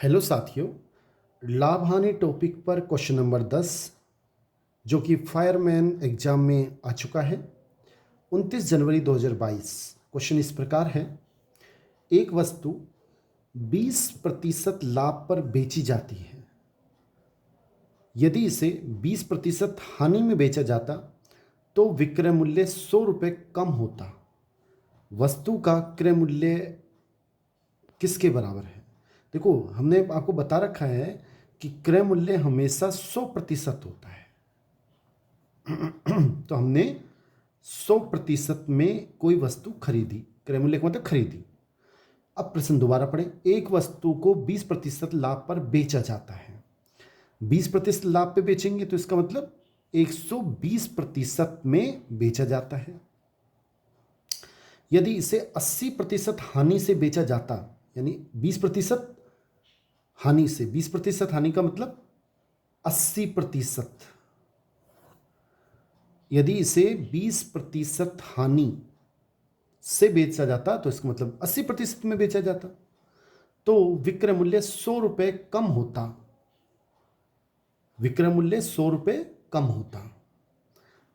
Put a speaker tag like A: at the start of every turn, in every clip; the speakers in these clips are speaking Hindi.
A: हेलो साथियों, लाभ हानि टॉपिक पर क्वेश्चन नंबर 10 जो कि फायरमैन एग्जाम में आ चुका है 29 जनवरी 2022। क्वेश्चन इस प्रकार है, एक वस्तु 20% लाभ पर बेची जाती है। यदि इसे 20% हानि में बेचा जाता तो विक्रय मूल्य 100 रुपये कम होता। वस्तु का क्रय मूल्य किसके बराबर है? देखो, हमने आपको बता रखा है कि क्रय मूल्य हमेशा 100% होता है। तो हमने 100% में कोई वस्तु खरीदी, क्रय मूल्य का मतलब खरीदी। अब प्रश्न दोबारा पढ़ें। एक वस्तु को 20% लाभ पर बेचा जाता है। 20% लाभ पे बेचेंगे तो इसका मतलब 120% में बेचा जाता है। यदि इसे 80% हानि से बेचा जाता, यानी 20% हानि से, 20% हानि का मतलब 80%। यदि इसे 20% हानि से बेचा जाता तो इसका मतलब 80% में बेचा जाता, तो विक्रय मूल्य 100 रुपये कम होता। विक्रय मूल्य 100 रुपये कम होता।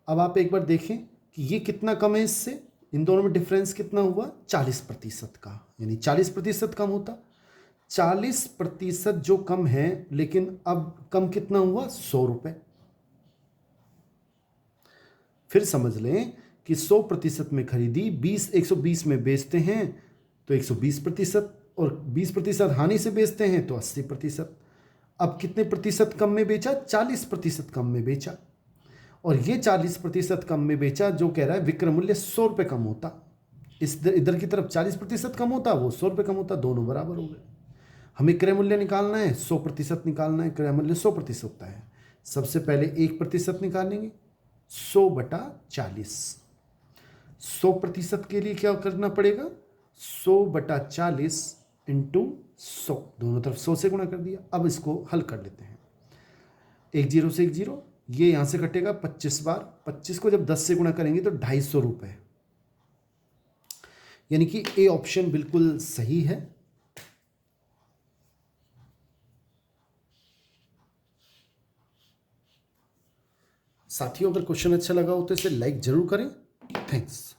A: अब आप एक बार देखें कि ये कितना कम है इससे, इन दोनों में डिफरेंस कितना हुआ? 40% का, यानी 40% कम होता। 40% जो कम है, लेकिन अब कम कितना हुआ? 100 रुपये। फिर समझ लें कि 100% में खरीदी, 120 में बेचते हैं तो 120%, और 20% हानि से बेचते हैं तो 80%। अब कितने प्रतिशत कम में बेचा? 40% कम में बेचा। और ये 40% कम में बेचा जो कह रहा है विक्रय मूल्य 100 रुपये कम होता। इस इधर की तरफ 40% कम होता, वो 100 रुपये कम होता, दोनों बराबर हो गए। हमें क्रय मूल्य निकालना है, 100% निकालना है। क्रय मूल्य 100% होता है। सबसे पहले 1% निकालेंगे, 100/40। 100% के लिए क्या करना पड़ेगा? 100/40 इंटू 100, दोनों तरफ 100 से गुणा कर दिया। अब इसको हल कर लेते हैं। एक जीरो से एक जीरो, ये यहां से कटेगा 25 बार। 25 को जब 10 से गुणा करेंगे तो 250 रुपये, यानी कि ए ऑप्शन बिल्कुल सही है। साथियों, अगर क्वेश्चन अच्छा लगा हो तो इसे लाइक जरूर करें। थैंक्स।